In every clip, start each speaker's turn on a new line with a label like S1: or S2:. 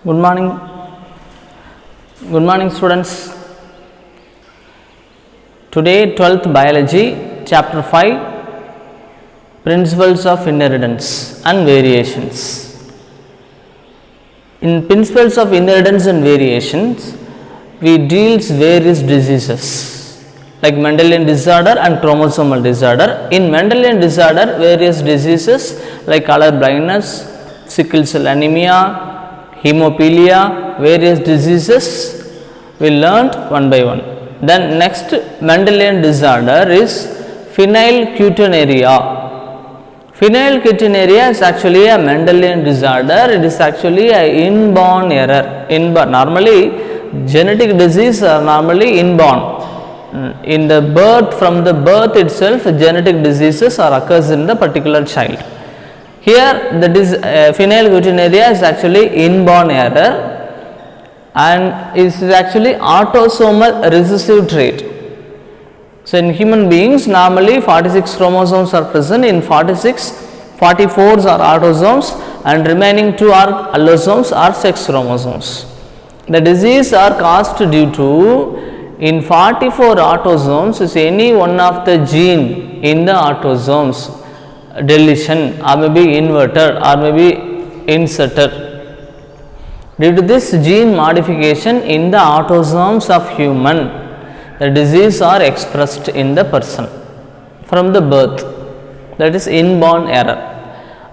S1: Good morning. Good morning, students. Today, 12th Biology, Chapter 5, Principles of Inheritance and Variations. In Principles of Inheritance and Variations, we deals various diseases like Mendelian disorder and chromosomal disorder. In Mendelian disorder, various diseases like color blindness, sickle cell anemia, hemophilia, various diseases we learnt one by one. Then next Mendelian disorder is phenylketonuria. Phenylketonuria is actually a Mendelian disorder. It is actually an inborn error. Normally genetic disease are normally inborn. In the birth, from the birth itself, genetic diseases are occurs in the particular child. Here phenylketonuria is actually inborn error and is actually autosomal recessive trait. So in human beings, normally 46 chromosomes are present. In 44s are autosomes and remaining 2 are allosomes or sex chromosomes. The disease are caused due to, in 44 autosomes is any one of the gene in the autosomes deletion or maybe inverted or maybe inserted. Due to this gene modification in the autosomes of human, the disease are expressed in the person from the birth. That is inborn error.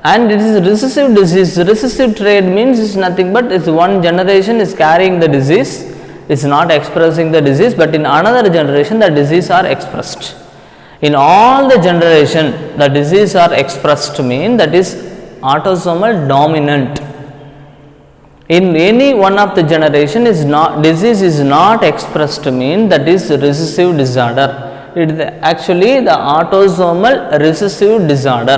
S1: And it is recessive disease. Recessive trait means is nothing but is one generation is carrying the disease, is not expressing the disease, but in another generation the disease are expressed. In all the generation the disease are expressed mean that is autosomal dominant. In any one of the generation is not, disease is not expressed mean that is recessive disorder. It is actually the autosomal recessive disorder.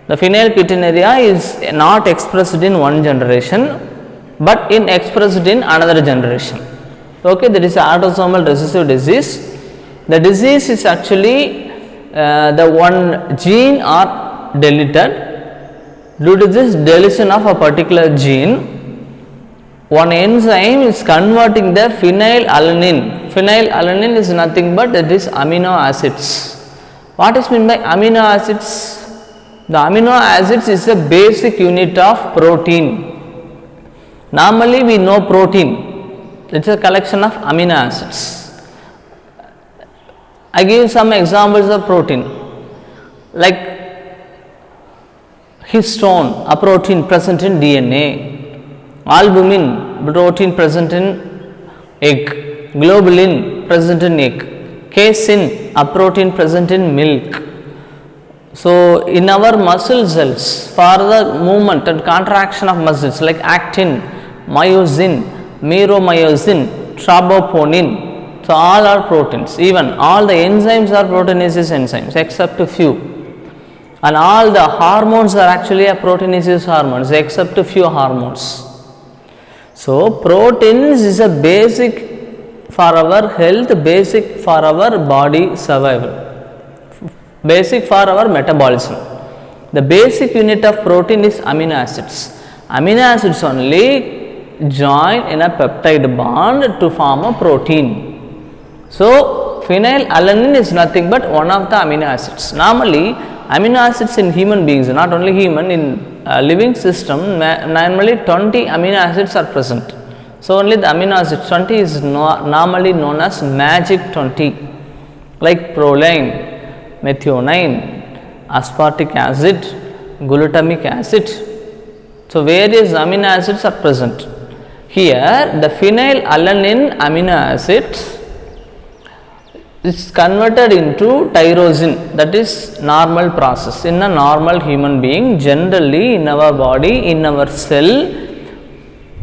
S1: The phenylketonuria is not expressed in one generation but expressed in another generation. Okay, that is autosomal recessive disease. The disease is actually the one gene are deleted. Due to this deletion of a particular gene, one enzyme is converting the phenylalanine. Phenylalanine is nothing but it is amino acids. What is meant by amino acids? The amino acids is a basic unit of protein. Normally we know protein. It is a collection of amino acids. I give some examples of protein like histone, a protein present in DNA, albumin, protein present in egg, globulin present in egg, casein, a protein present in milk. So in our muscle cells, for the movement and contraction of muscles like actin, myosin, meromyosin, troponin, so all are proteins. Even all the enzymes are proteinaceous enzymes except a few. And all the hormones are actually a proteinaceous hormones except a few hormones. So proteins is a basic for our health, basic for our body survival, basic for our metabolism. The basic unit of protein is amino acids. Amino acids only join in a peptide bond to form a protein. So phenylalanine is nothing but one of the amino acids. Normally amino acids in human beings, not only human, in living system, normally 20 amino acids are present. So only the amino acid 20 is normally known as magic 20, like proline, methionine, aspartic acid, glutamic acid. So various amino acids are present. Here the phenylalanine amino acids is converted into tyrosine, that is normal process in a normal human being. Generally in our body, in our cell,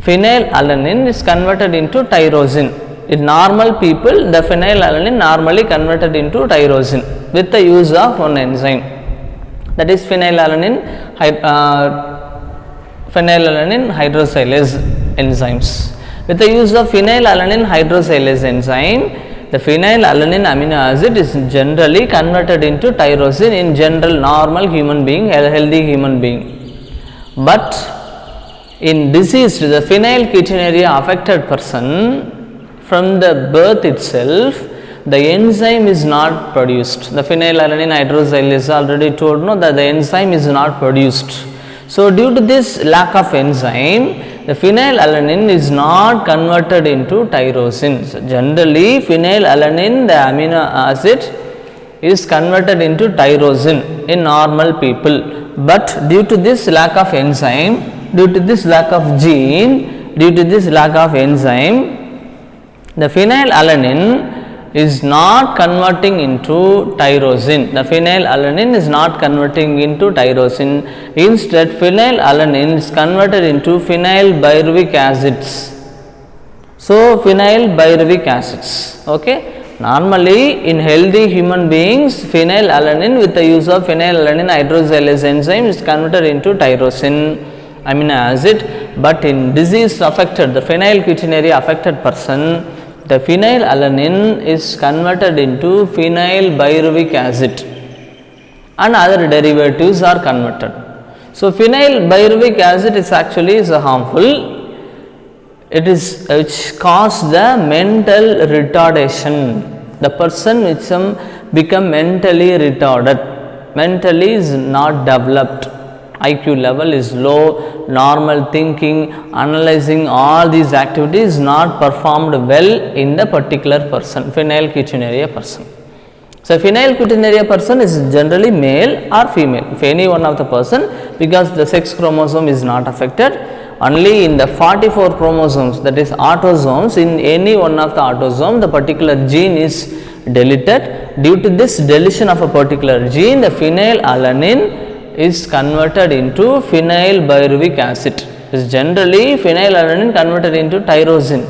S1: phenylalanine is converted into tyrosine. In normal people, the phenylalanine normally converted into tyrosine with the use of one enzyme, that is phenylalanine hydrolase enzymes. With the use of phenylalanine hydrolase enzyme, the phenylalanine amino acid is generally converted into tyrosine in general normal human being, healthy human being. But In deceased, the phenylketonuria affected person, from the birth itself, the enzyme is not produced. The phenylalanine hydrolase already told no that the enzyme is not produced. So, due to this lack of enzyme, the phenylalanine is not converted into tyrosine. So, generally phenylalanine, the amino acid, is converted into tyrosine in normal people, but due to this lack of enzyme, due to this lack of gene, due to this lack of enzyme, the phenylalanine is not converting into tyrosine. The phenylalanine is not converting into tyrosine. Instead, phenylalanine is converted into phenylpyruvic acids. So, phenylpyruvic acids. Okay. Normally, in healthy human beings, phenylalanine with the use of phenylalanine hydroxylase enzyme is converted into tyrosine amino acid, but in disease affected, the phenylketonuria affected person, the phenylalanine is converted into phenylpyruvic acid and other derivatives are converted. So, phenylpyruvic acid is actually harmful. It is which cause the mental retardation. The person which become mentally retarded, mentally is not developed, IQ level is low, normal thinking, analyzing, all these activities not performed well in the particular person, phenylketonuria person. So, phenylketonuria person is generally male or female, if any one of the person, because the sex chromosome is not affected. Only in the 44 chromosomes, that is autosomes, in any one of the autosome the particular gene is deleted. Due to this deletion of a particular gene, the phenylalanine is converted into phenylpyruvic acid. Is generally phenylalanine converted into tyrosine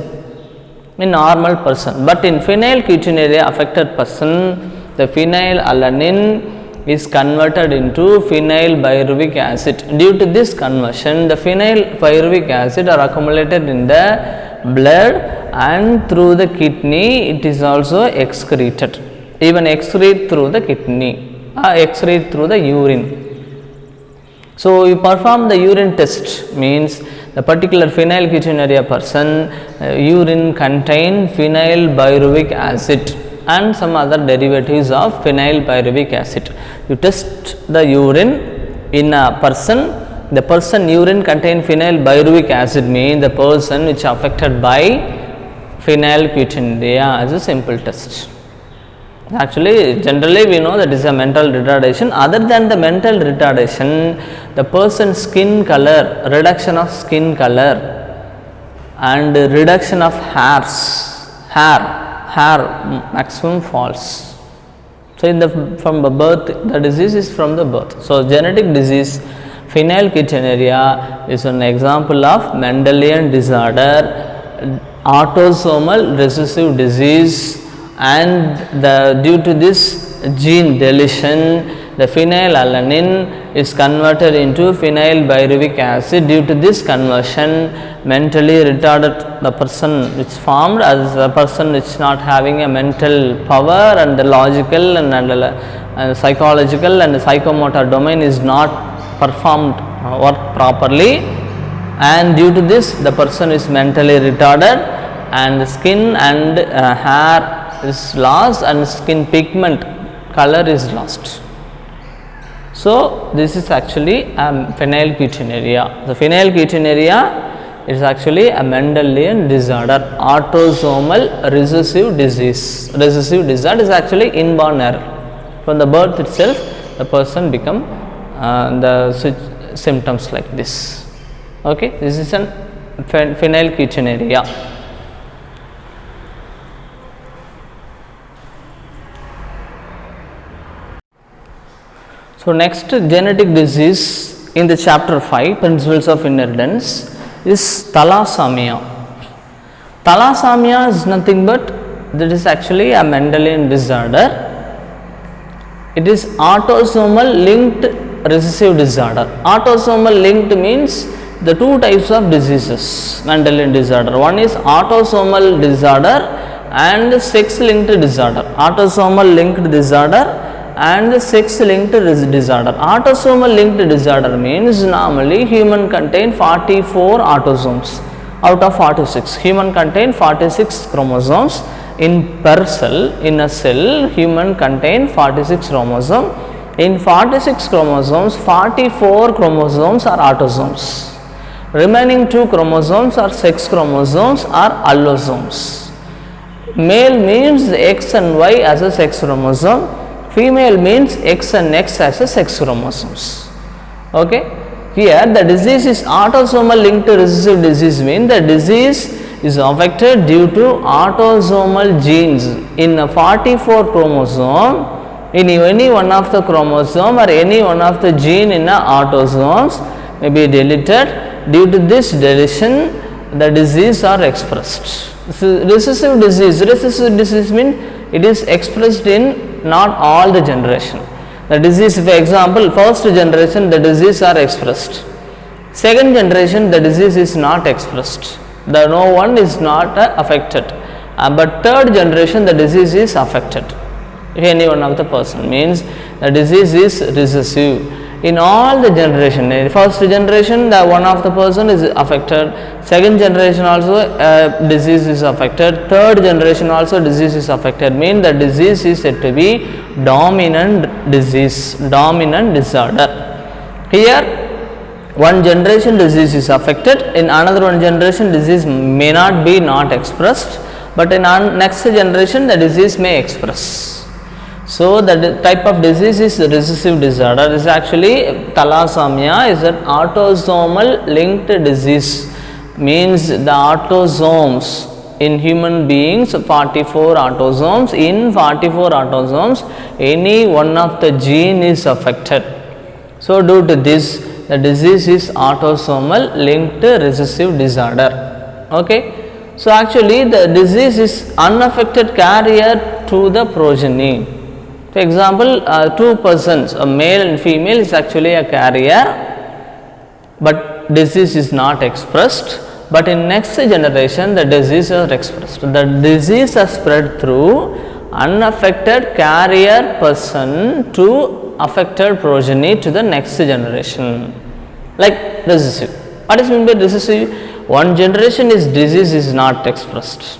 S1: in normal person, but in phenylketonuria affected person, the phenylalanine is converted into phenylpyruvic acid. Due to this conversion, the phenylpyruvic acid are accumulated in the blood and through the kidney it is also excreted, even excrete through the kidney, excrete through the urine. So, you perform the urine test, means the particular phenylketonuria person urine contain phenylpyruvic acid and some other derivatives of phenylpyruvic acid. You test the urine in a person, the person urine contain phenylpyruvic acid, means the person which affected by phenylketonuria as a simple test. Actually, generally we know that is a mental retardation. Other than the mental retardation, the person's skin color, reduction of skin color and reduction of hair maximum falls. So, in the from the birth, the disease is from the birth. So, genetic disease phenylketonuria is an example of Mendelian disorder, autosomal recessive disease, and due to this gene deletion, the phenylalanine is converted into phenylpyruvic acid. Due to this conversion, mentally retarded the person which formed as a person which not having a mental power, and the logical and psychological and psychomotor domain is not performed work properly, and due to this the person is mentally retarded and skin and hair is lost and skin pigment color is lost. So, this is actually a phenylketonuria. The phenylketonuria is actually a Mendelian disorder, autosomal recessive disease. Recessive disorder is actually inborn error. From the birth itself, the person become the symptoms like this. Okay, this is an phenylketonuria. So, next genetic disease in the chapter 5, principles of inheritance, is thalassemia. Thalassemia is nothing but that is actually a Mendelian disorder. It is autosomal linked recessive disorder. Autosomal linked means the two types of diseases Mendelian disorder. One is autosomal disorder and sex linked disorder. Autosomal linked disorder and the sex linked disorder. Autosomal linked disorder means normally human contain 44 autosomes out of 46. Human contain 46 chromosomes in per cell. In a cell, human contain 46 chromosomes. In 46 chromosomes, 44 chromosomes are autosomes. Remaining 2 chromosomes are sex chromosomes or allosomes. Male means X and Y as a sex chromosome. Female means X and X as a sex chromosomes. Okay. Here the disease is autosomal linked recessive disease, means the disease is affected due to autosomal genes in a 44 chromosome. In any one of the chromosome or any one of the gene in the autosomes may be deleted. Due to this deletion, the disease are expressed. Recessive disease means it is expressed in not all the generation. The disease, for example, first generation the disease are expressed. Second generation the disease is not expressed. No one is not affected. But third generation the disease is affected. Any one of the person means the disease is recessive. In all the generation, in first generation the one of the person is affected, second generation also disease is affected, third generation also disease is affected, means the disease is said to be dominant disease, dominant disorder. Here one generation disease is affected, in another one generation disease may not be not expressed, but in next generation the disease may express. So the type of disease is recessive disorder. Is actually thalassemia is an autosomal linked disease, means the autosomes in human beings 44 autosomes, in 44 autosomes any one of the gene is affected. So due to this the disease is autosomal linked recessive disorder. Okay. So actually the disease is unaffected carrier to the progeny. For example, 2 persons, a male and female, is actually a carrier, but disease is not expressed, but in next generation the disease is expressed. The disease is spread through unaffected carrier person to affected progeny to the next generation, like recessive. What is meant by recessive? One generation is disease is not expressed,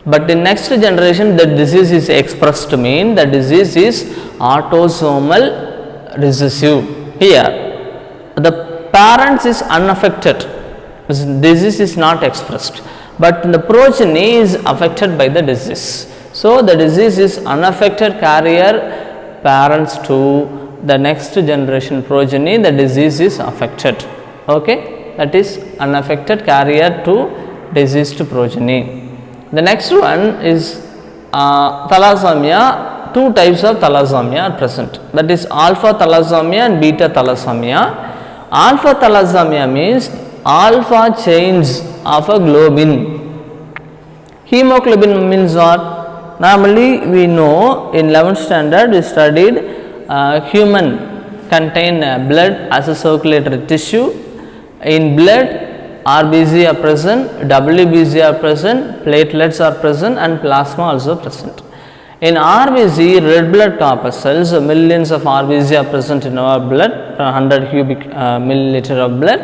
S1: but in next generation the disease is expressed, mean the disease is autosomal recessive. Here the parents is unaffected, disease is not expressed, but the progeny is affected by the disease. So the disease is unaffected carrier parents to the next generation progeny, the disease is affected. Okay, that is unaffected carrier to diseased progeny. The next one is thalassemia. 2 types of thalassemia are present, that is alpha thalassemia and beta thalassemia. Alpha thalassemia means alpha chains of a globin. Hemoglobin means what? Normally we know in 11th standard we studied human contain blood as a circulatory tissue. In blood RBC are present, WBC are present, platelets are present and plasma also present. In RBC, red blood corpuscles, millions of RBC are present in our blood, 100 cubic milliliter of blood.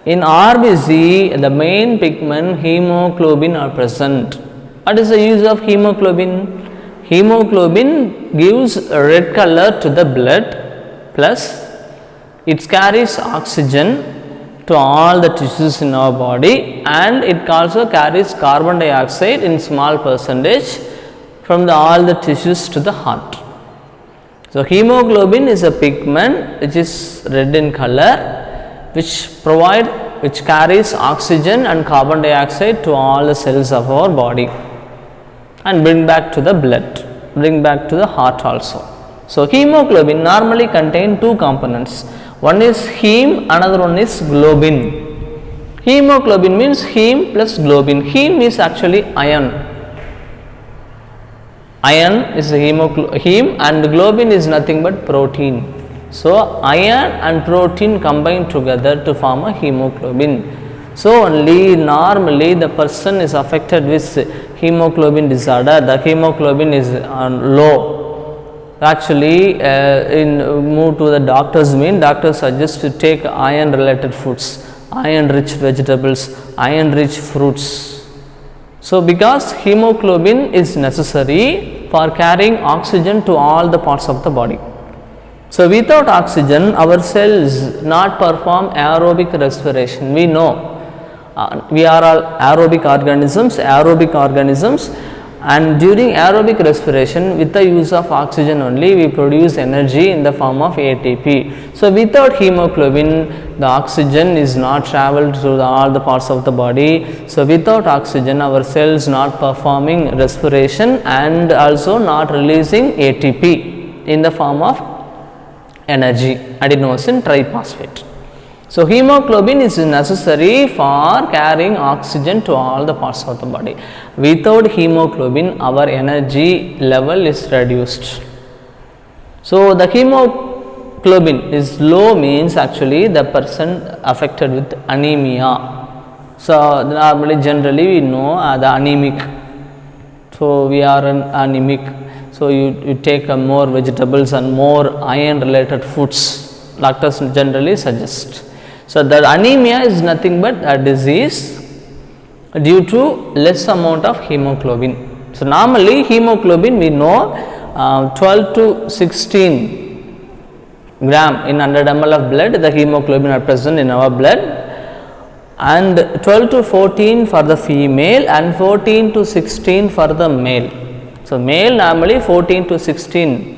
S1: In RBC, the main pigment hemoglobin are present. What is the use of hemoglobin? Hemoglobin gives a red color to the blood, plus it carries oxygen to all the tissues in our body, and it also carries carbon dioxide in small percentage from all the tissues to the heart. So hemoglobin is a pigment which is red in color, which carries oxygen and carbon dioxide to all the cells of our body and bring back to the blood, bring back to the heart also. So hemoglobin normally contain 2 components. One is heme, another one is globin. Hemoglobin means heme plus globin. Heme is actually iron. Iron is the heme and globin is nothing but protein. So iron and protein combine together to form a hemoglobin. So only normally the person is affected with hemoglobin disorder, the hemoglobin is low. Actually, move to the doctors mean doctors suggest to take iron related foods, iron rich vegetables, iron rich fruits. So, because hemoglobin is necessary for carrying oxygen to all the parts of the body. So, without oxygen our cells not perform aerobic respiration. We know we are all aerobic organisms, and during aerobic respiration with the use of oxygen only we produce energy in the form of ATP. So, without hemoglobin the oxygen is not traveled through all the parts of the body. So, without oxygen our cells not performing respiration and also not releasing ATP in the form of energy, adenosine triphosphate. So, hemoglobin is necessary for carrying oxygen to all the parts of the body. Without hemoglobin our energy level is reduced. So, the hemoglobin is low means actually the person affected with anemia. So, normally generally we know the anemic. So, we are an anemic. So, you take more vegetables and more iron related foods, doctors generally suggest. So, the anemia is nothing but a disease due to less amount of hemoglobin. So, normally hemoglobin we know 12 to 16 gram in 100 ml of blood, the hemoglobin are present in our blood, and 12 to 14 for the female and 14 to 16 for the male. So, male normally 14 to 16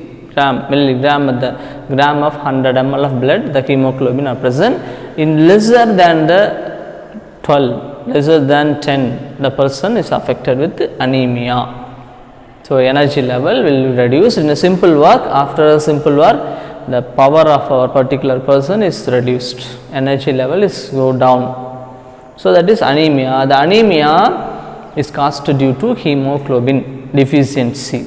S1: milligram at the gram of 100 ml of blood the hemoglobin are present. In lesser than the 12, lesser than 10 the person is affected with anemia. So, energy level will reduce in a simple work. After a simple work the power of our particular person is reduced, energy level is go down. So, that is anemia. The anemia is caused due to hemoglobin deficiency.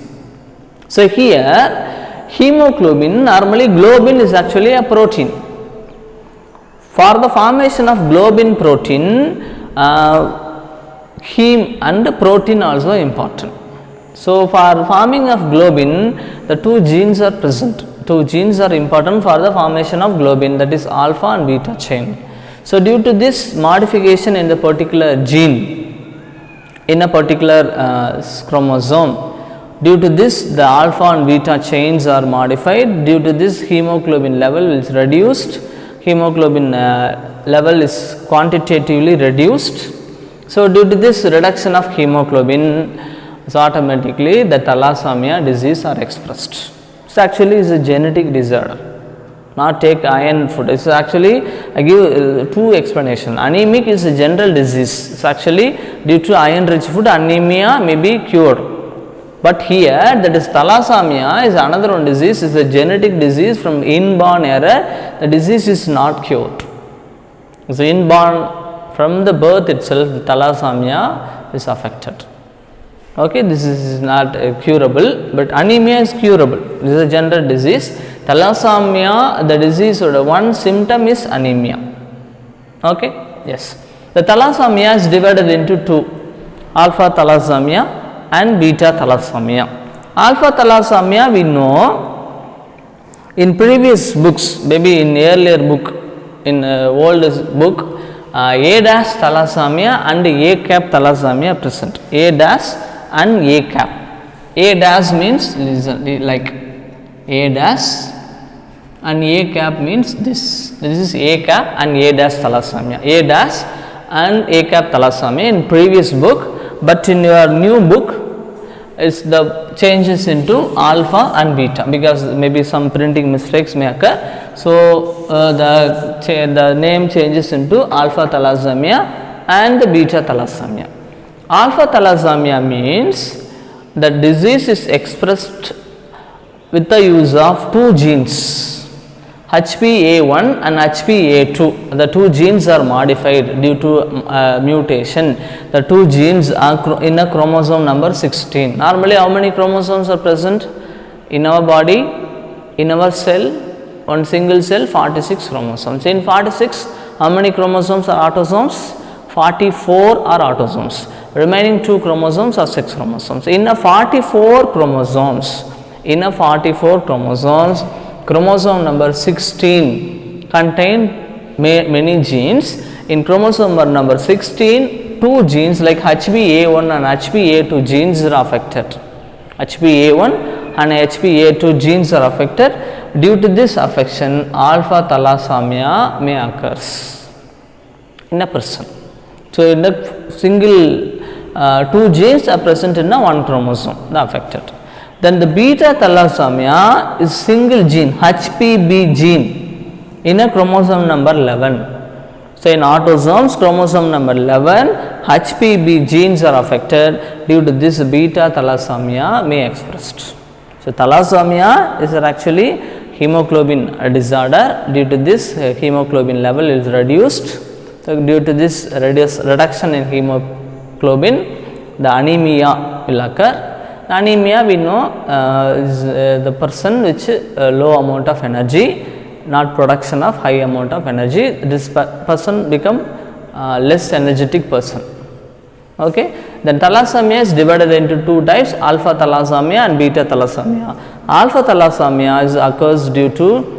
S1: So, here hemoglobin, normally globin is actually a protein. For the formation of globin protein, heme and protein also important. So, for forming of globin the two genes are present. Two genes are important for the formation of globin, that is alpha and beta chain. So, due to this modification in the particular gene in a particular chromosome, due to this the alpha and beta chains are modified. Due to this hemoglobin level is reduced, hemoglobin level is quantitatively reduced. So, due to this reduction of hemoglobin, so automatically the thalassemia disease are expressed. So, actually is a genetic disorder, not take iron food. It is actually, I give two explanation. Anemic is a general disease. So, actually due to iron rich food anemia may be cured. But here that is thalassemia is another one disease, is a genetic disease from inborn error. The disease is not cured. So, inborn from the birth itself the thalassemia is affected. Okay, this is not curable, but anemia is curable. This is a general disease. Thalassemia, the disease or one symptom is anemia. Okay, yes. The thalassemia is divided into two: alpha thalassemia and beta thalassemia. Alpha thalassemia we know in previous books, maybe in earlier book, in old book, A dash thalassemia and A cap thalassemia present. A dash and A cap. A dash means listen, like A dash, and A cap means this. This is A cap and A dash thalassemia. A dash and A cap thalassemia in previous book, but in your new book is the changes into alpha and beta, because maybe some printing mistakes may occur. So, the name changes into alpha thalassemia and the beta thalassemia. Alpha thalassemia means the disease is expressed with the use of two genes, HPA1 and HPA2. The two genes are modified due to mutation. The two genes are in a chromosome number 16. Normally, how many chromosomes are present in our body? In our cell, one single cell, 46 chromosomes. In 46, how many chromosomes are autosomes? 44 are autosomes. Remaining 2 chromosomes are sex chromosomes. In a 44 chromosomes, In a 44 chromosomes, chromosome number 16 contain many genes. In chromosome number 16, two genes like HBA1 and HBA2 genes are affected. HBA1 and HBA2 genes are affected. Due to this affection, alpha thalassemia may occur in a person. So, in a single two genes are present in a one chromosome, the affected. Then the beta thalassemia is single gene, HPB gene in a chromosome number 11. So, in autosomes chromosome number 11, HPB genes are affected. Due to this, beta thalassemia may expressed. So, thalassemia is actually hemoglobin disorder. Due to this, hemoglobin level is reduced. So, due to this reduction in hemoglobin, the anemia will occur. The anemia we know is the person which low amount of energy, not production of high amount of energy. This person become less energetic person. Okay. Then thalassemia is divided into two types, alpha thalassemia and beta thalassemia. Alpha thalassemia occurs due to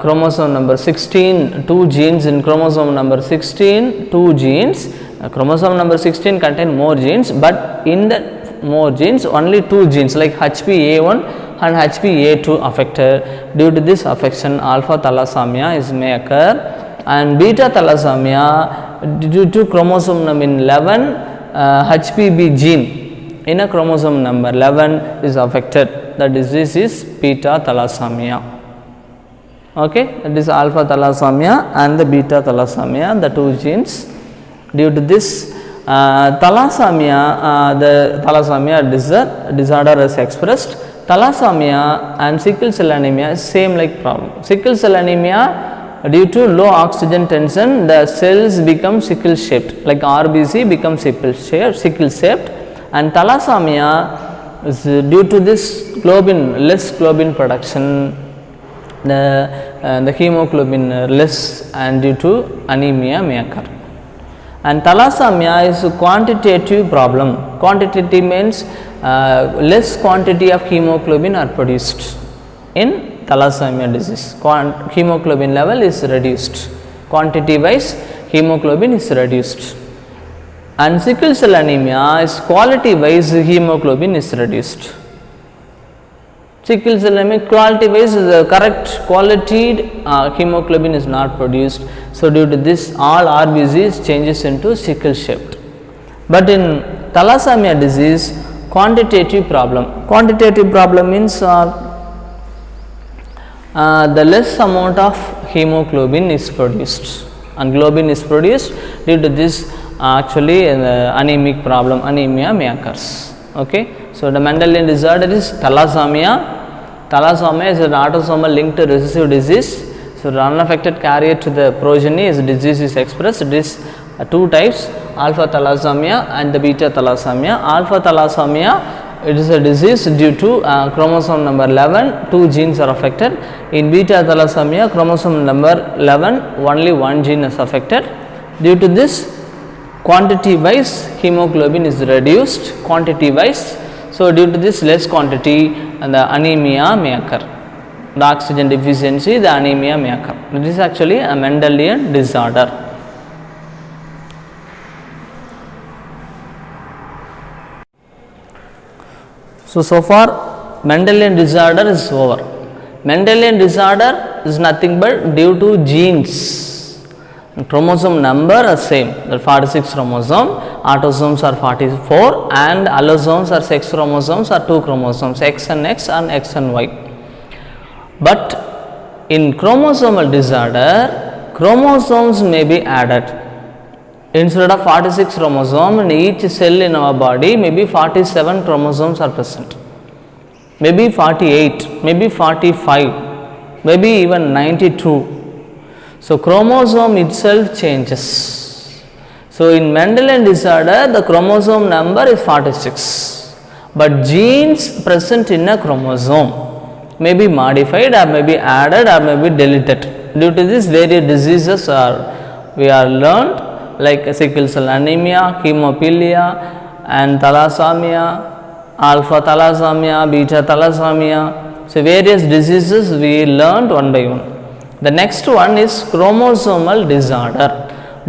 S1: chromosome number 16, two genes in chromosome number 16, two genes. Chromosome number 16 contain more genes, but in the more genes only two genes like HBA1 and HBA2 affected. Due to this affection, alpha thalassemia may occur, and beta thalassemia due to chromosome number 11, HPB gene in a chromosome number 11 is affected. The disease is beta thalassemia. Okay, that is alpha thalassemia and the beta thalassemia, the two genes. Due to this thalassemia, the thalassemia disorder is expressed. Thalassemia and sickle cell anemia is same like problem. Sickle cell anemia, due to low oxygen tension, the cells become sickle shaped, like RBC becomes sickle shaped, and thalassemia is due to this less globin production, the hemoglobin less, and due to anemia may occur. And thalassemia is a quantitative problem. Quantitative means less quantity of hemoglobin are produced in thalassemia disease. Hemoglobin level is reduced. Quantity wise, hemoglobin is reduced. And sickle cell anemia is quality wise, hemoglobin is reduced. Sickle cell anemia quality wise, the correct quality hemoglobin is not produced. So, due to this, all RBCs changes into sickle shaped. But in thalassemia disease, quantitative problem. Quantitative problem means the less amount of hemoglobin is produced, and globin is produced. Due to this, actually anemic problem, anemia may occurs. Okay. So, the Mendelian disorder is thalassemia. Thalassemia is an autosomal linked recessive disease. So, the unaffected carrier to the progeny is disease is expressed. This two types, alpha thalassemia and the beta thalassemia. Alpha thalassemia, it is a disease due to chromosome number 11, two genes are affected. In beta thalassemia, chromosome number 11, only one gene is affected. Due to this, quantity wise hemoglobin is reduced, quantity wise. So, due to this less quantity, and the anemia may occur. The oxygen deficiency, the anemia may occur. This is actually a Mendelian disorder. So far Mendelian disorder is over. Mendelian disorder is nothing but due to genes. Chromosome number are same, the 46 chromosome, autosomes are 44, and allosomes are 6 chromosomes or 2 chromosomes, X and X and X and Y. But in chromosomal disorder, chromosomes may be added. Instead of 46 chromosome, in each cell in our body, maybe 47 chromosomes are present, maybe 48, maybe 45, maybe even 92. So, chromosome itself changes. So, in Mendelian disorder, the chromosome number is 46, but genes present in a chromosome may be modified or may be added or may be deleted. Due to this, various diseases we are learned, like sickle cell anemia, hemophilia and thalassemia alpha thalassemia, beta thalassemia. So various diseases we learned one by one. The next one is chromosomal disorder.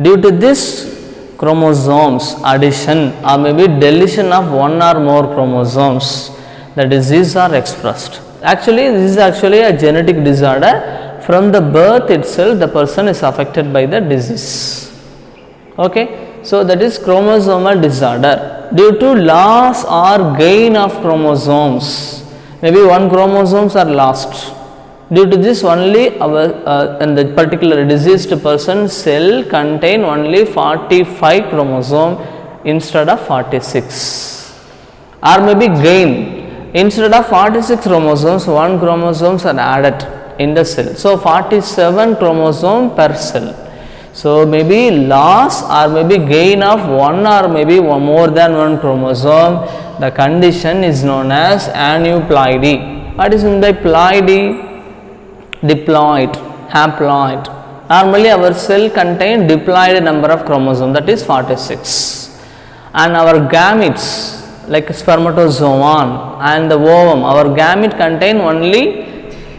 S1: Due to this chromosomes addition or maybe deletion of one or more chromosomes, the disease are expressed. Actually, this is actually a genetic disorder. From the birth itself, the person is affected by the disease. Okay, so that is chromosomal disorder. Due to loss or gain of chromosomes, maybe one chromosomes are lost. Due to this, only our in the particular diseased person cell contain only 45 chromosome instead of 46. Or maybe gain, instead of 46 chromosomes, one chromosomes are added in the cell. So 47 chromosome per cell. So maybe loss or maybe gain of one or maybe more than one chromosome. The condition is known as aneuploidy. What is meant by ploidy? Diploid, haploid. Normally our cell contain diploid number of chromosomes, that is 46. And our gametes like spermatozoon and the ovum, our gamete contain only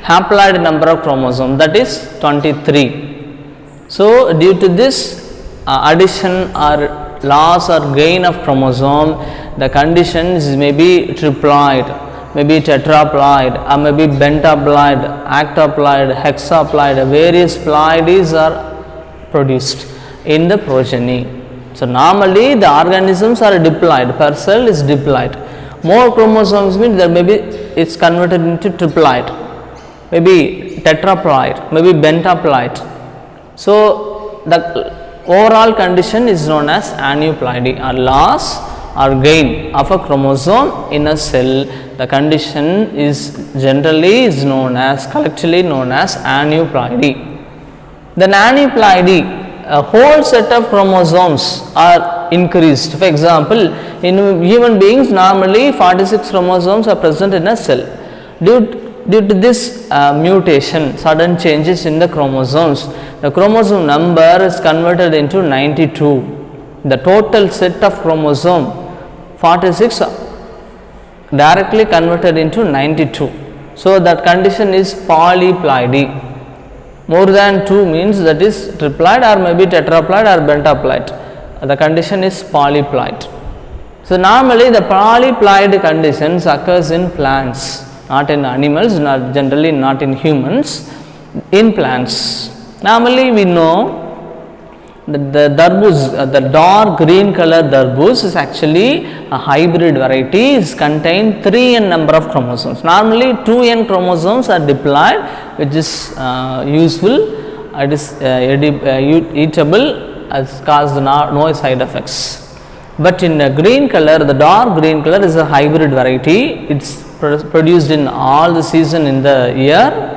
S1: haploid number of chromosomes, that is 23. So due to this addition or loss or gain of chromosome, the conditions may be triploid, maybe tetraploid, or maybe pentaploid, octaploid, hexaploid. Various ploidies are produced in the progeny. So normally the organisms are diploid, per cell is diploid. More chromosomes means that maybe it's converted into triploid, maybe tetraploid, maybe pentaploid. So the overall condition is known as aneuploidy, or loss or gain of a chromosome in a cell. The condition is generally collectively known as aneuploidy. Then aneuploidy, a whole set of chromosomes are increased. For example, in human beings normally 46 chromosomes are present in a cell. Due to this mutation, sudden changes in the chromosomes, the chromosome number is converted into 92. The total set of chromosome 46 directly converted into 92. So that condition is polyploidy. More than 2 means that is triploid or maybe tetraploid or pentaploid. The condition is polyploid. So normally the polyploid conditions occurs in plants, not in animals, generally not in humans, in plants. Normally we know that the darbuz, the dark green color darbuz is actually a hybrid variety, is contain 3n number of chromosomes. Normally 2n chromosomes are diploid, which is useful, it is eatable, as cause no side effects. But in the green color, the dark green color is a hybrid variety. It's produced in all the season in the year,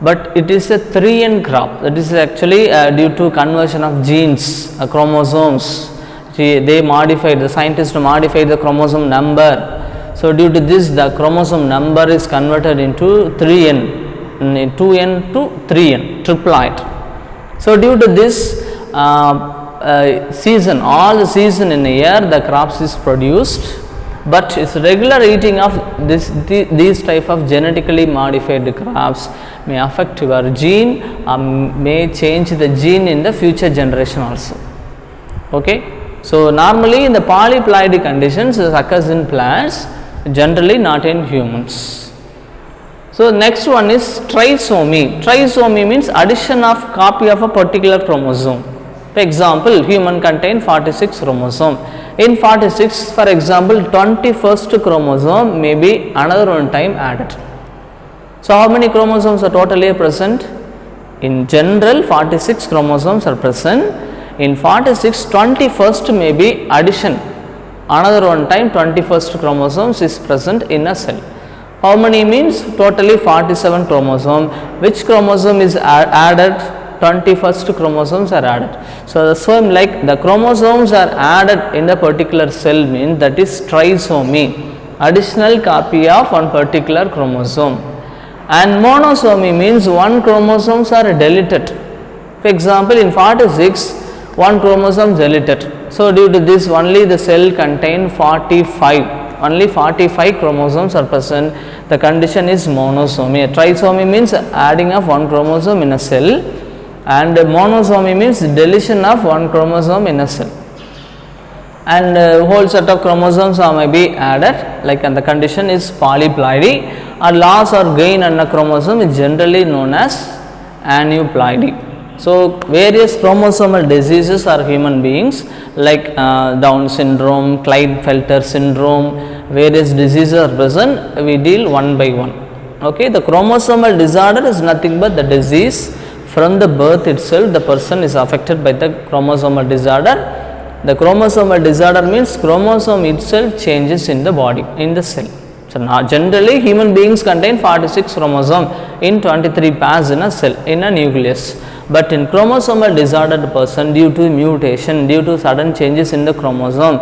S1: but it is a 3n crop. That is actually due to conversion of genes, chromosomes. The scientists modified the chromosome number. So due to this, the chromosome number is converted into 3n, 2n to 3n, triploid. So due to this season, all the season in a year, the crops is produced. But it's regular eating of these type of genetically modified crops may affect your gene, may change the gene in the future generation also. Okay. So normally in the polyploidy conditions it occurs in plants, generally not in humans. So next one is trisomy. Trisomy means addition of copy of a particular chromosome. For example, human contain 46 chromosome. In 46, for example, 21st chromosome may be another one time added. So how many chromosomes are totally present? In general, 46 chromosomes are present. In 46, 21st may be addition. Another one time 21st chromosomes is present in a cell. How many means? Totally 47 chromosome. Which chromosome is added? 21st chromosomes are added. So the same like the chromosomes are added in the particular cell means that is trisomy, additional copy of one particular chromosome. And monosomy means one chromosomes are deleted. For example, in 46, one chromosome deleted. So due to this only the cell contain 45. Only 45 chromosomes are present. The condition is monosomy. Trisomy means adding of one chromosome in a cell, and monosomy means deletion of one chromosome in a cell. And whole set of chromosomes are may be added, like, and the condition is polyploidy. Or loss or gain in a chromosome is generally known as aneuploidy. So various chromosomal diseases are human beings, like Down syndrome, Klinefelter syndrome, various diseases are present. We deal one by one. Okay, the chromosomal disorder is nothing but the disease from the birth itself. The person is affected by the chromosomal disorder. The chromosomal disorder means chromosome itself changes in the body, in the cell. So now generally human beings contain 46 chromosomes in 23 pairs in a cell, in a nucleus. But in chromosomal disordered person, due to mutation, due to sudden changes in the chromosome,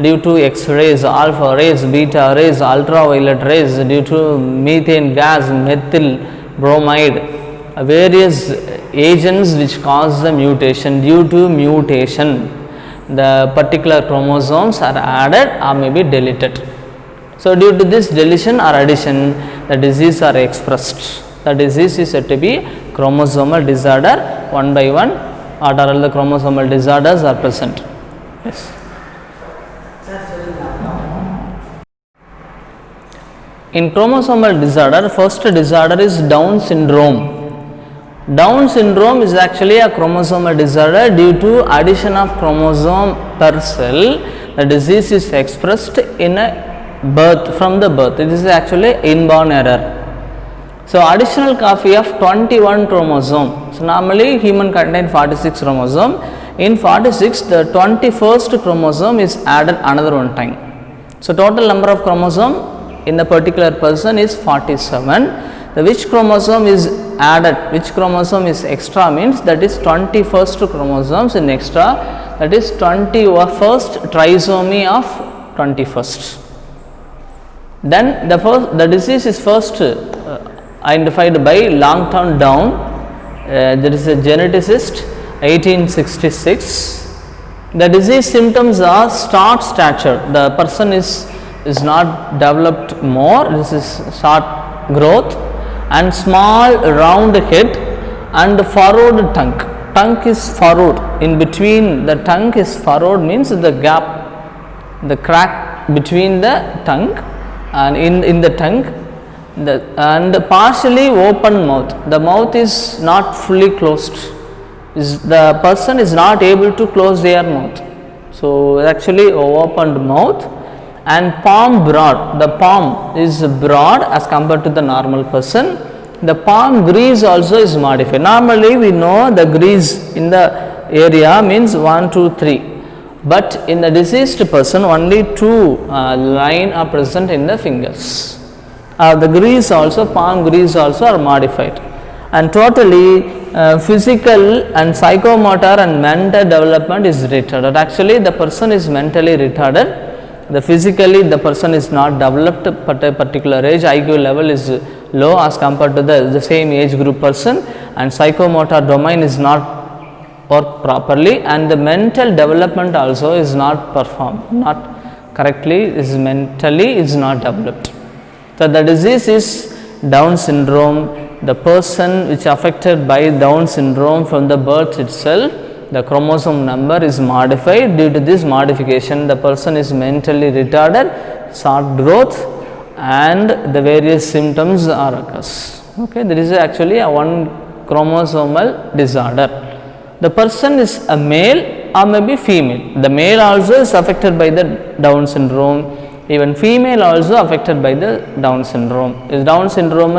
S1: due to X-rays, alpha rays, beta rays, ultraviolet rays, due to methane gas, methyl bromide, various agents which cause the mutation. Due to mutation, the particular chromosomes are added or may be deleted. So due to this deletion or addition, the disease are expressed. The disease is said to be chromosomal disorder. One by one, what are all the chromosomal disorders are present. Yes. In chromosomal disorder, first disorder is Down syndrome. Down syndrome is actually a chromosomal disorder due to addition of chromosome per cell. The disease is expressed in a birth, from the birth. It is actually inborn error. So additional copy of 21 chromosome. So normally human contain 46 chromosome. In 46, the 21st chromosome is added another one time. So total number of chromosome in the particular person is 47. The which chromosome is added, which chromosome is extra means that is 21st chromosomes in extra, that is 21st trisomy of 21st. Then the disease is first identified by Langton Down. There is a geneticist, 1866. The disease symptoms are short stature. The person is not developed more. This is short growth and small round head and furrowed tongue. Tongue is furrowed. In between the tongue is furrowed means the gap, the crack between the tongue and in the tongue, and partially open mouth. The mouth is not fully closed. The person is not able to close their mouth. So actually opened mouth. And palm broad. The palm is broad as compared to the normal person. The palm grease also is modified. Normally we know the grease in the area means 1, 2, 3. But in the diseased person only 2 lines are present in the fingers. The grease also, palm grease also are modified. And totally physical and psychomotor and mental development is retarded. Actually the person is mentally retarded. The physically the person is not developed at a particular age, IQ level is low as compared to the same age group person, and psychomotor domain is not work properly, and the mental development also is not performed, not correctly, is mentally is not developed. So the disease is Down syndrome. The person which affected by Down syndrome from the birth itself, the chromosome number is modified. Due to this modification, the person is mentally retarded, short growth, and the various symptoms are occurs. Okay, there is actually a one chromosomal disorder. The person is a male or maybe female. The male also is affected by the Down syndrome. Even female also affected by the Down syndrome. Down syndrome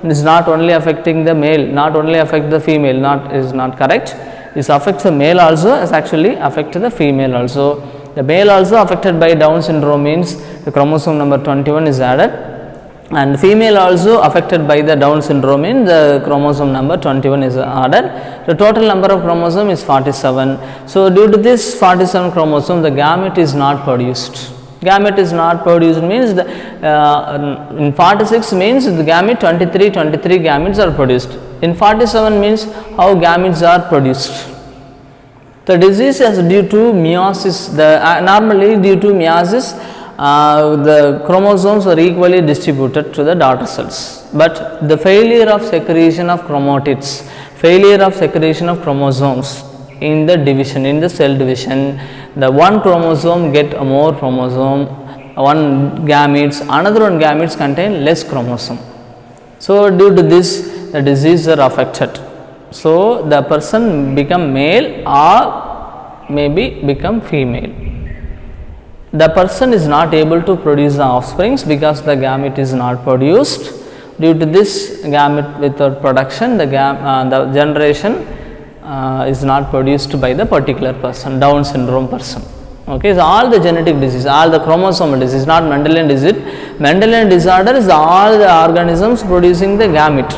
S1: is not only affecting the male, not only affect the female. Is not correct. This affects the male also, as actually affect the female also. The male also affected by Down syndrome means the chromosome number 21 is added, and female also affected by the Down syndrome means the chromosome number 21 is added. The total number of chromosome is 47. So due to this 47 chromosome, the gamete is not produced. Gamete is not produced means the, in 46 means the gamete 23 gametes are produced. In 47 means how gametes are produced. The disease is due to meiosis. Normally due to meiosis, the chromosomes are equally distributed to the daughter cells, but the failure of secretion of chromatids, failure of secretion of chromosomes in the division, in the cell division, the one chromosome get a more chromosome, one gametes, another one gametes contain less chromosome. So due to this, the disease are affected. So the person become male or maybe become female. The person is not able to produce the offsprings because the gamete is not produced. Due to this gamete without production, the generation is not produced by the particular person, Down syndrome person. Okay, so all the genetic disease, all the chromosomal disease, not Mendelian disease. Mendelian disorder is all the organisms producing the gamete.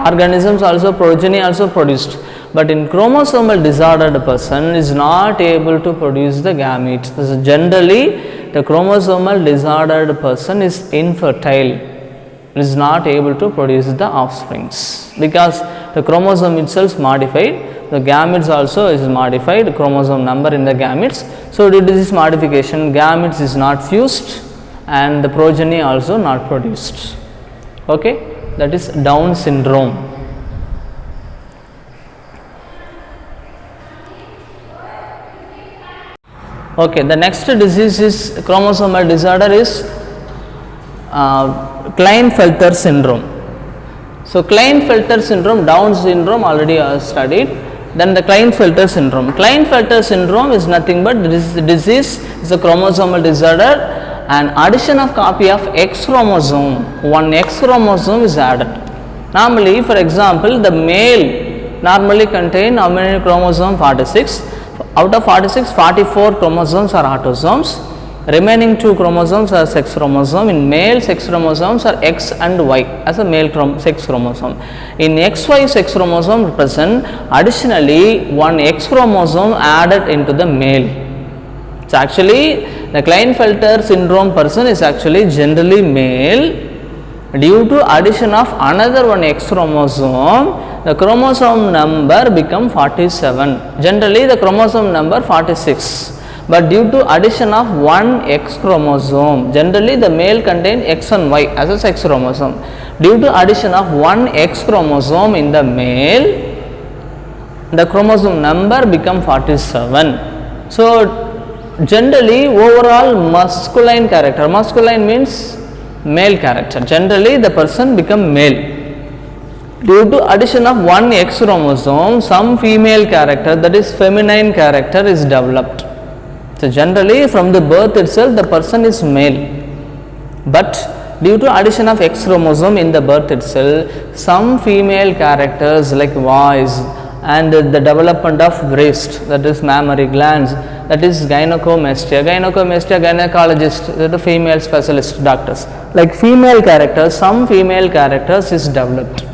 S1: Organisms also, progeny also produced. But in chromosomal disordered person is not able to produce the gametes. So generally, the chromosomal disordered person is infertile, is not able to produce the offsprings because the chromosome itself is modified. The gametes also is modified, chromosome number in the gametes. So due to this modification, gametes is not fused and the progeny also not produced. Okay, that is Down syndrome. Okay, the next disease is chromosomal disorder is Klinefelter syndrome. So Klinefelter syndrome, Down syndrome already studied. Then the Klinefelter syndrome. Klinefelter syndrome is nothing but this disease is a chromosomal disorder, and addition of copy of X chromosome, one X chromosome is added. Normally, for example, the male normally contain how many chromosomes? 46. Out of 46, 44 chromosomes are autosomes. Remaining 2 chromosomes are sex chromosome. In male, sex chromosomes are X and Y as a male sex chromosome. In XY sex chromosome represent additionally one X chromosome added into the male. So actually, the Klinefelter syndrome person is actually generally male. Due to addition of another one X chromosome, the chromosome number become 47. Generally, the chromosome number 46. But due to addition of one X chromosome, generally the male contain X and Y as a sex chromosome. Due to addition of one X chromosome in the male, the chromosome number become 47. So generally overall masculine character, masculine means male character, generally the person become male. Due to addition of one X chromosome, some female character, that is feminine character, is developed. So generally from the birth itself the person is male, but due to addition of X chromosome in the birth itself, some female characters like voice and the development of breast, that is mammary glands, that is gynecomastia, gynecologist, that is female specialist doctors, like female characters, some female characters is developed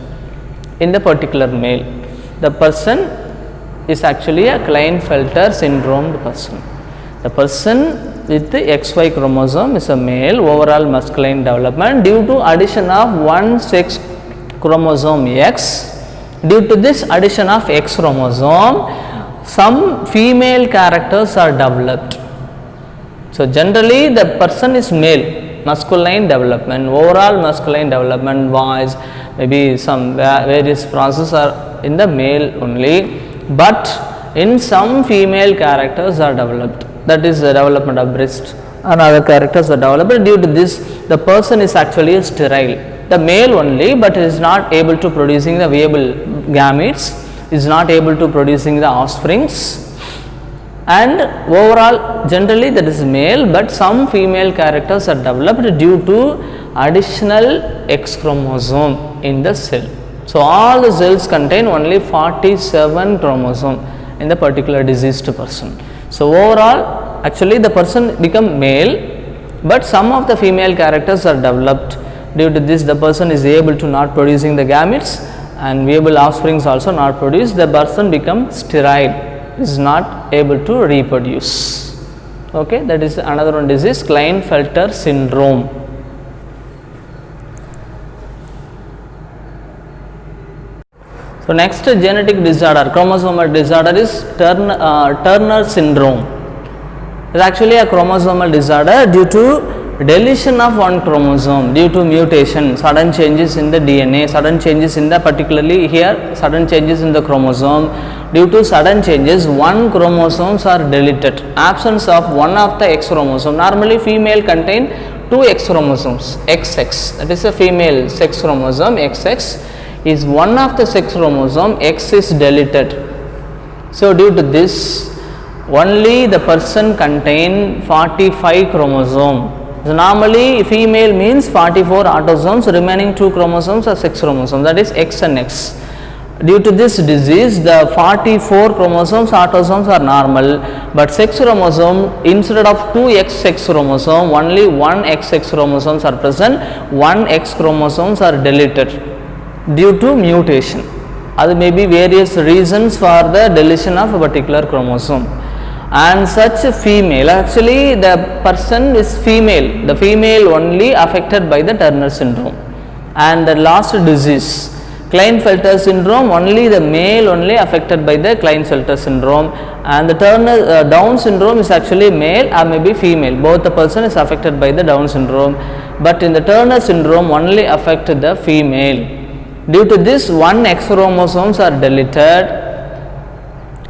S1: in the particular male. The person is actually a Klinefelter syndrome person. The person with the XY chromosome is a male, overall masculine development. Due to addition of one sex chromosome X, due to this addition of X chromosome, some female characters are developed. So generally the person is male, masculine development, overall masculine development, voice, maybe some various processes are in the male only, but in some female characters are developed. That is the development of breast and other characters are developed. Due to this, the person is actually sterile, the male only, but is not able to producing the viable gametes, is not able to producing the offsprings, and overall generally that is male, but some female characters are developed due to additional X chromosome in the cell. So all the cells contain only 47 chromosome in the particular diseased person. So overall actually the person become male, but some of the female characters are developed. Due to this the person is able to not producing the gametes, and viable offsprings also not produced. The person become sterile, is not able to reproduce. Okay, that is another one disease, Klinefelter syndrome. So next genetic disorder, chromosomal disorder is Turner syndrome. is actually a chromosomal disorder due to deletion of one chromosome due to mutation, sudden changes in the DNA, sudden changes in the, particularly here sudden changes in the chromosome. Due to sudden changes, one chromosomes are deleted, absence of one of the X chromosome. Normally female contain two X chromosomes, XX, that is a female sex chromosome. XX is one of the sex chromosome, X is deleted. So due to this, only the person contain 45 chromosome. So normally female means 44 autosomes, remaining 2 chromosomes are sex chromosomes, that is X and X. Due to this disease, the 44 chromosomes autosomes are normal, but sex chromosome, instead of 2 X sex chromosome, only 1 X sex chromosomes are present, 1 X chromosomes are deleted due to mutation. There may be various reasons for the deletion of a particular chromosome. And such a female, actually the person is female, the female only affected by the Turner syndrome. And the last disease, Klinefelter syndrome, only the male only affected by the Klinefelter syndrome. And the Turner Down syndrome is actually male or maybe female, both the person is affected by the Down syndrome, but in the Turner syndrome only affected the female. Due to this, 1 X chromosomes are deleted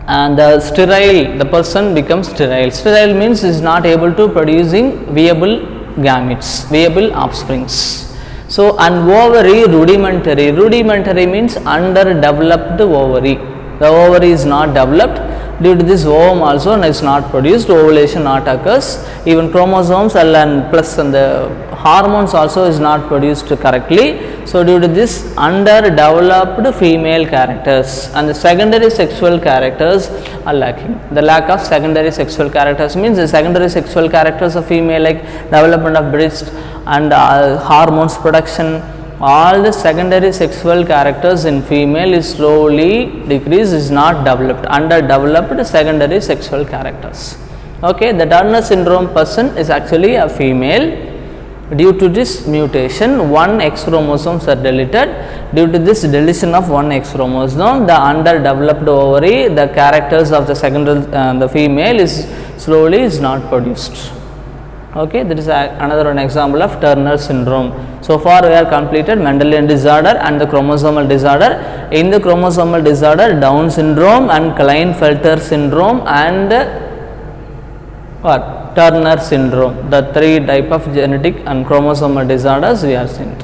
S1: and the person becomes sterile. Sterile means is not able to producing viable gametes, viable offsprings. So, and ovary rudimentary, rudimentary means underdeveloped ovary, the ovary is not developed. Due to this, ovum also is not produced, ovulation not occurs, even chromosomes L and plus and the hormones also is not produced correctly. So due to this, underdeveloped female characters and the secondary sexual characters are lacking. The lack of secondary sexual characters means the secondary sexual characters of female, like development of breast and hormones production, all the secondary sexual characters in female is slowly decreased, is not developed, underdeveloped secondary sexual characters. Okay, the Turner syndrome person is actually a female. Due to this mutation, 1 X chromosomes are deleted. Due to this deletion of 1 X chromosome, the underdeveloped ovary, the characters of the secondary the female is slowly is not produced. Okay, that is another one example of Turner syndrome. So far we have completed Mendelian disorder and the chromosomal disorder. In the chromosomal disorder, Down syndrome and Klinefelter syndrome and Turner syndrome, the 3 type of genetic and chromosomal disorders we are seen.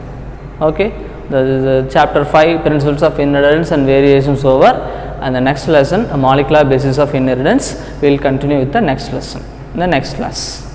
S1: Okay, the chapter 5, principles of inheritance and variations over, and the next lesson, a molecular basis of inheritance, we will continue with the next lesson in the next class.